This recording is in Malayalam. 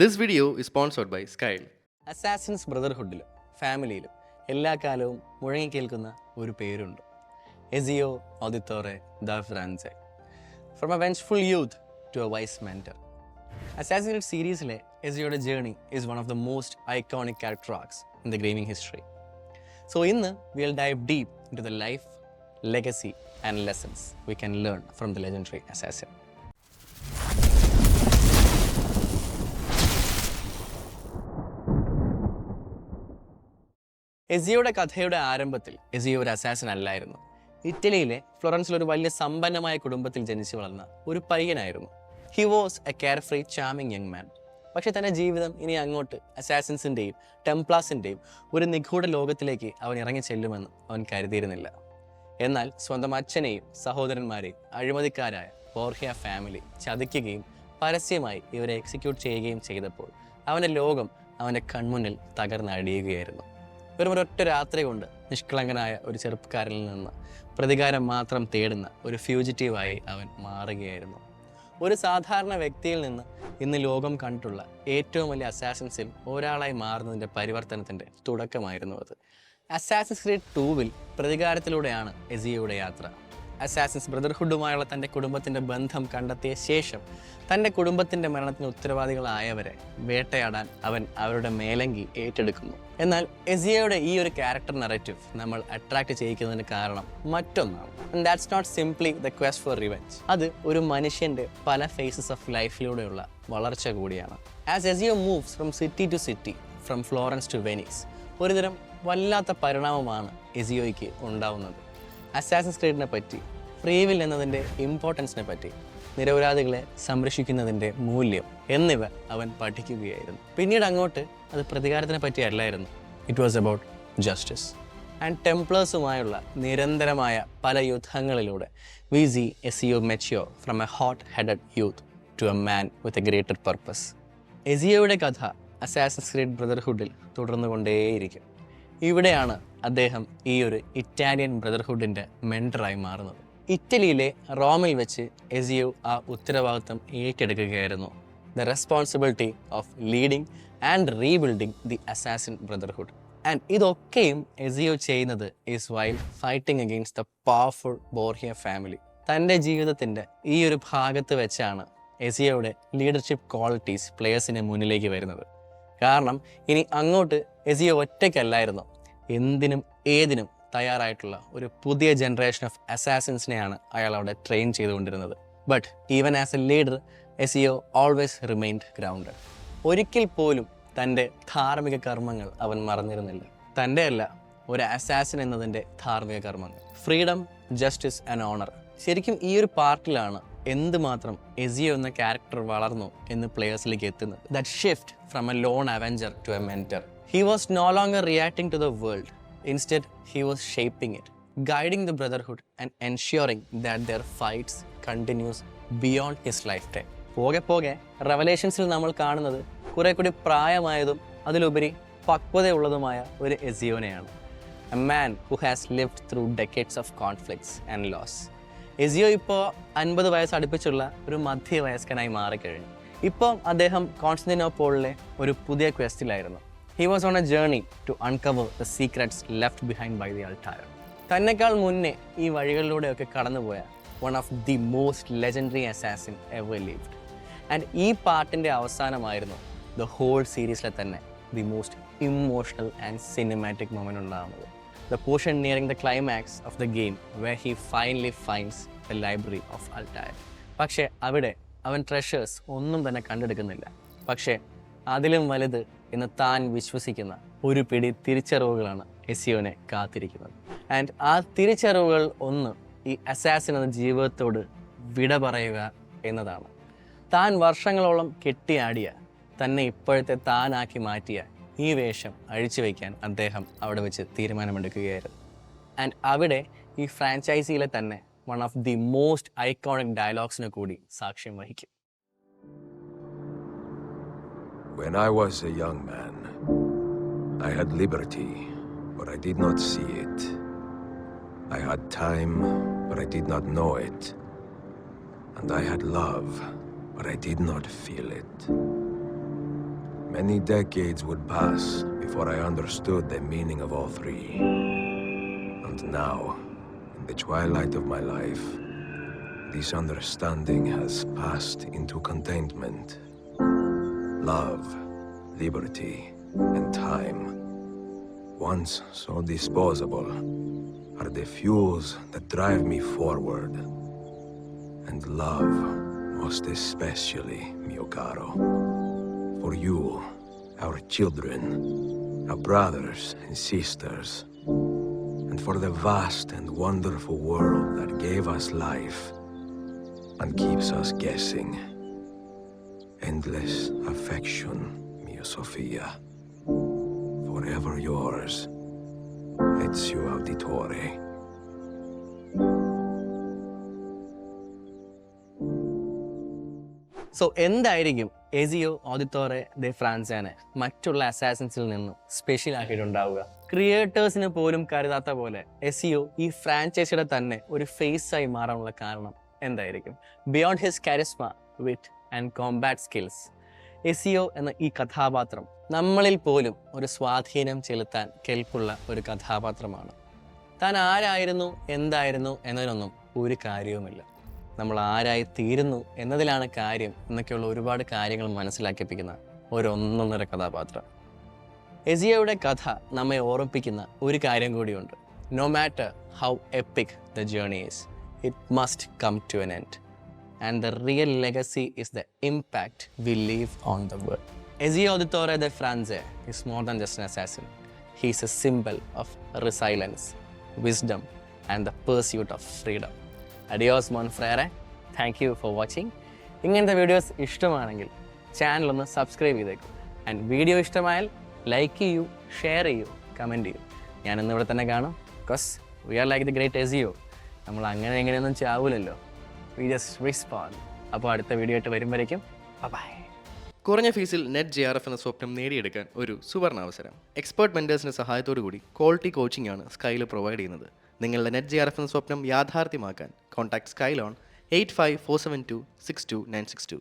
This video is sponsored by Skyle. Assassins ബ്രദർഹുഡിലും ഫാമിലിയിലും എല്ലാ കാലവും മുഴങ്ങിക്കേൽക്കുന്ന ഒരു പേരുണ്ട്, Ezio Auditore da Firenze. From a vengeful youth to a wise mentor. Assassin's Creed സീരീസിലെ എസിയോയുടെ journey is one of the most iconic character arcs in the gaming history. So ഇന്ന് we will dive deep into the life, legacy and lessons we can learn from the legendary assassin. എസിയോയുടെ കഥയുടെ ആരംഭത്തിൽ എസിയോ ഒരു അസാസിൻ അല്ലായിരുന്നു. ഇറ്റലിയിലെ ഫ്ലോറൻസിൽ ഒരു വലിയ സമ്പന്നമായ കുടുംബത്തിൽ ജനിച്ചു വളർന്ന ഒരു പയ്യനായിരുന്നു. He was a carefree charming young man. പക്ഷെ തൻ്റെ ജീവിതം ഇനി അങ്ങോട്ട് അസാസിൻസിൻ്റെയും ടെംപ്ലാസിൻ്റെയും ഒരു നിഗൂഢ ലോകത്തിലേക്ക് അവൻ ഇറങ്ങി ചെല്ലുമെന്ന് അവൻ കരുതിയിരുന്നില്ല. എന്നാൽ സ്വന്തം അച്ഛനെയും സഹോദരന്മാരെയും അഴിമതിക്കാരായ ബോർഹിയ ഫാമിലി ചതിക്കുകയും പരസ്യമായി ഇവരെ എക്സിക്യൂട്ട് ചെയ്യുകയും ചെയ്തപ്പോൾ അവൻ്റെ ലോകം അവൻ്റെ കൺമുന്നിൽ തകർന്നടിയുകയായിരുന്നു. വെറും ഒരൊറ്റ രാത്രി കൊണ്ട് നിഷ്കളങ്കനായ ഒരു ചെറുപ്പക്കാരനിൽ നിന്ന് പ്രതികാരം മാത്രം തേടുന്ന ഒരു ഫ്യൂജിറ്റീവായി അവൻ മാറുകയായിരുന്നു. ഒരു സാധാരണ വ്യക്തിയിൽ നിന്ന് ഇന്ന് ലോകം കണ്ടിട്ടുള്ള ഏറ്റവും വലിയ അസാസിൻസിൽ ഒരാളായി മാറുന്നതിൻ്റെ പരിവർത്തനത്തിൻ്റെ തുടക്കമായിരുന്നു അത്. അസാസിൻസ് ക്രീഡ് 2 പ്രതികാരത്തിലൂടെയാണ് എസിയോയുടെ യാത്ര. അസാസിൻസ് ബ്രദർഹുഡുമായുള്ള തൻ്റെ കുടുംബത്തിൻ്റെ ബന്ധം കണ്ടെത്തിയ ശേഷം തൻ്റെ കുടുംബത്തിൻ്റെ മരണത്തിന് ഉത്തരവാദികളായവരെ വേട്ടയാടാൻ അവൻ അവരുടെ മേലങ്കി ഏറ്റെടുക്കുന്നു. എന്നാൽ എസിയോയുടെ ഈ ഒരു ക്യാരക്ടർ നറേറ്റീവ് നമ്മൾ അട്രാക്ട് ചെയ്യിക്കുന്നതിന് കാരണം മറ്റൊന്നാണ്. And that's not simply the quest for revenge. അത് ഒരു മനുഷ്യൻ്റെ പല ഫേസസ് ഓഫ് ലൈഫിലൂടെയുള്ള വളർച്ച കൂടിയാണ്. As Ezio moves from city to city, from Florence to Venice, ഒരുതരം വല്ലാത്ത പരിണാമമാണ് എസിയോയ്ക്ക് ഉണ്ടാവുന്നത്. അസാസിൻസ് ക്രീഡിനെ പറ്റി, ഫ്രീ വിൽ എന്നതിൻ്റെ ഇമ്പോർട്ടൻസിനെ പറ്റി, നിരപരാധികളെ സംരക്ഷിക്കുന്നതിൻ്റെ മൂല്യം എന്നിവ അവൻ പഠിക്കുകയായിരുന്നു. പിന്നീട് അങ്ങോട്ട് അത് പ്രതികാരത്തിനെ പറ്റി അല്ലായിരുന്നു. It was about justice. And ടെംപ്ലേഴ്സുമായുള്ള നിരന്തരമായ പല യുദ്ധങ്ങളിലൂടെ we see Ezio mature from a hot headed youth to a man with a greater purpose. എസിയോയുടെ കഥ അസാസിൻസ് ക്രീഡ് ബ്രദർഹുഡിൽ തുടർന്നുകൊണ്ടേയിരിക്കും. ഇവിടെയാണ് അദ്ദേഹം ഈ ഒരു ഇറ്റാലിയൻ ബ്രദർഹുഡിൻ്റെ മെൻറ്ററായി മാറുന്നത്. ഇറ്റലിയിലെ റോമിൽ വെച്ച് എസിയോ ആ ഉത്തരവാദിത്തം ഏറ്റെടുക്കുകയായിരുന്നു. The responsibility of leading and rebuilding the assassin brotherhood. And ഇതൊക്കെയും എസിയോ ചെയ്യുന്നത് is while fighting against the powerful Borgia family. തൻ്റെ ജീവിതത്തിൻ്റെ ഈ ഒരു ഭാഗത്ത് വെച്ചാണ് എസിയോയുടെ ലീഡർഷിപ്പ് ക്വാളിറ്റീസ് പ്ലെയേഴ്സിന് മുന്നിലേക്ക് വരുന്നത്. കാരണം ഇനി അങ്ങോട്ട് എസിയോ ഒറ്റയ്ക്കല്ലായിരുന്നു. എന്തിനും ഏതിനും തയ്യാറായിട്ടുള്ള ഒരു പുതിയ ജനറേഷൻ ഓഫ് അസാസിൻസിനെയാണ് അയാൾ അവിടെ ട്രെയിൻ ചെയ്തുകൊണ്ടിരുന്നത്. But even as a leader Ezio always remained grounded. ഒരിക്കൽ പോലും തൻ്റെ ധാർമ്മിക കർമ്മങ്ങൾ അവൻ മറന്നിരുന്നില്ല. തൻ്റെ അല്ല, ഒരു അസാസിൻ എന്നതിൻ്റെ ധാർമ്മിക കർമ്മങ്ങൾ, ഫ്രീഡം, ജസ്റ്റിസ് ആൻഡ് ഓണർ. ശരിക്കും ഈ ഒരു പാർട്ടിലാണ് എന്തുമാത്രം എസിയോ എന്ന ക്യാരക്ടർ വളർന്നു എന്ന് പ്ലേയേഴ്സിലേക്ക് എത്തുന്നത്. That shift from a lone avenger to a mentor. He was no longer reacting to the world. Instead, he was shaping it, guiding the brotherhood and ensuring that their fights continues beyond his lifetime. പോകെ പോകെ റെവലേഷൻസിൽ നമ്മൾ കാണുന്നത് കുറെ കൂടി പ്രായമായതും അതിലുപരി പക്വതയുള്ളതുമായ ഒരു എസിയോനെയാണ്. A man who has lived through decades of conflicts and loss. Ezio ഇപ്പോൾ 50 വയസ്സ് അടുപ്പിച്ചുള്ള ഒരു മധ്യവയസ്കനായി മാറിക്കഴിഞ്ഞു. ഇപ്പോൾ അദ്ദേഹം കോൺസ്റ്റന്റിനോപ്പിളിലെ ഒരു പുതിയ ക്വസ്റ്റിലായിരുന്നു. He was on a journey to uncover the secrets left behind by the Altair. തന്നെക്കാൾ മുന്നേ ഈ വഴികളിലൂടെയൊക്കെ കടന്നുപോയ one of the most legendary assassin ever lived. And ഈ പാർട്ടിൻ്റെ അവസാനമായിരുന്നു ദ ഹോൾ സീരീസിലെ തന്നെ the most emotional and cinematic moment ഉണ്ടാകുന്നത്. The portion nearing the climax of the game where he finally finds the library of Altair. പക്ഷേ അവിടെ അവൻ ട്രഷേഴ്സ് ഒന്നും തന്നെ കണ്ടെടുക്കുന്നില്ല. പക്ഷേ അതിലും വലുത് എന്ന് താൻ വിശ്വസിക്കുന്ന ഒരു പിടി തിരിച്ചറിവുകളാണ് എസിയോനെ കാത്തിരിക്കുന്നത്. ആൻഡ് ആ തിരിച്ചറിവുകൾ ഒന്ന് ഈ അസാസിൻ എന്ന ജീവിതത്തോട് വിട പറയുക എന്നതാണ്. താൻ വർഷങ്ങളോളം കെട്ടിയാടിയ, തന്നെ ഇപ്പോഴത്തെ താനാക്കി മാറ്റിയ ഈ വേഷം അഴിച്ചു വയ്ക്കാൻ അദ്ദേഹം അവിടെ വെച്ച് തീരുമാനമെടുക്കുകയായിരുന്നു. ആൻഡ് അവിടെ ഈ ഫ്രാഞ്ചൈസിയിലെ തന്നെ one of the most iconic ഡയലോഗ്സിന് കൂടി സാക്ഷ്യം വഹിക്കും. When I was a young man, I had liberty, but I did not see it. I had time, but I did not know it. And I had love, but I did not feel it. Many decades would pass before I understood the meaning of all three. And now, in the twilight of my life, this understanding has passed into contentment. Love, liberty, and time, once so disposable, are the fuels that drive me forward. And love, most especially, mio caro. For you, our children, our brothers and sisters, and for the vast and wonderful world that gave us life and keeps us guessing. Endless affection, mia Sofia. Forever yours, Ezio Auditore. So എന്തായിരിക്കും എസിയോ ഓഡിറ്റോറെ ദെ ഫ്രാൻസാനെ മറ്റുള്ള അസാസിൻസിൽ നിന്നും സ്പെഷ്യൽ ആക്കിയിട്ടുണ്ടാവുക? ക്രിയേറ്റേഴ്സിന് പോലും കരുതാത്ത പോലെ എസിയോ ഈ ഫ്രാഞ്ചൈസിയുടെ തന്നെ ഒരു ഫേസ് ആയി മാറാനുള്ള കാരണം എന്തായിരിക്കും? Beyond his കാരിസ്മ, wit and combat skills, എസിയോ എന്ന ഈ കഥാപാത്രം നമ്മളിൽ പോലും ഒരു സ്വാധീനം ചെലുത്താൻ കെൽപ്പുള്ള ഒരു കഥാപാത്രമാണ്. താൻ ആരായിരുന്നു, എന്തായിരുന്നു എന്നതിനൊന്നും ഒരു കാര്യവുമില്ല. നമ്മൾ ആരായി തീരുന്നു എന്നതിലാണ് കാര്യം എന്നൊക്കെയുള്ള ഒരുപാട് കാര്യങ്ങൾ മനസ്സിലാക്കിപ്പിക്കുന്ന ഒന്നൊന്നര കഥാപാത്രം. എസിയോയുടെ കഥ നമ്മെ ഓർമ്മിപ്പിക്കുന്ന ഒരു കാര്യം കൂടിയുണ്ട്. No matter how epic the journey is, it must come to an end. And the real legacy is the impact we leave on the world. Ezio Auditore de France is more than just an assassin. He is a symbol of resilience, wisdom, and the pursuit of freedom. Adios, mon frere. Thank you for watching. ഇങ്ങനത്തെ വീഡിയോസ് ഇഷ്ടമാണെങ്കിൽ ചാനൽ ഒന്ന് സബ്സ്ക്രൈബ് ചെയ്തേക്കും. ആൻഡ് വീഡിയോ ഇഷ്ടമായാൽ ലൈക്ക് ചെയ്യൂ, ഷെയർ ചെയ്യൂ, കമൻറ്റ് ചെയ്യൂ. ഞാനിന്ന് ഇവിടെ തന്നെ കാണും. Because we are like the great Ezio. നമ്മൾ അങ്ങനെ എങ്ങനെയൊന്നും ചാവൂലല്ലോ. We just respond. അപ്പോൾ അടുത്ത വീഡിയോ ആയിട്ട് വരുമ്പോഴേക്കും ബൈ. കുറഞ്ഞ ഫീസിൽ നെറ്റ് JRF എന്ന സ്വപ്നം നേടിയെടുക്കാൻ ഒരു സുവർണ അവസരം. എക്സ്പേർട്ട് മെൻറ്റേഴ്സിൻ്റെ സഹായത്തോടു കൂടി ക്വാളിറ്റി കോച്ചിങ് ആണ് സ്കൈൽ പ്രൊവൈഡ് ചെയ്യുന്നത്. നിങ്ങളുടെ നെറ്റ് JRF എന്ന സ്വപ്നം യാഥാർത്ഥ്യമാക്കാൻ കോൺടാക്ട് സ്കൈൽ ഓൺ 8547262962.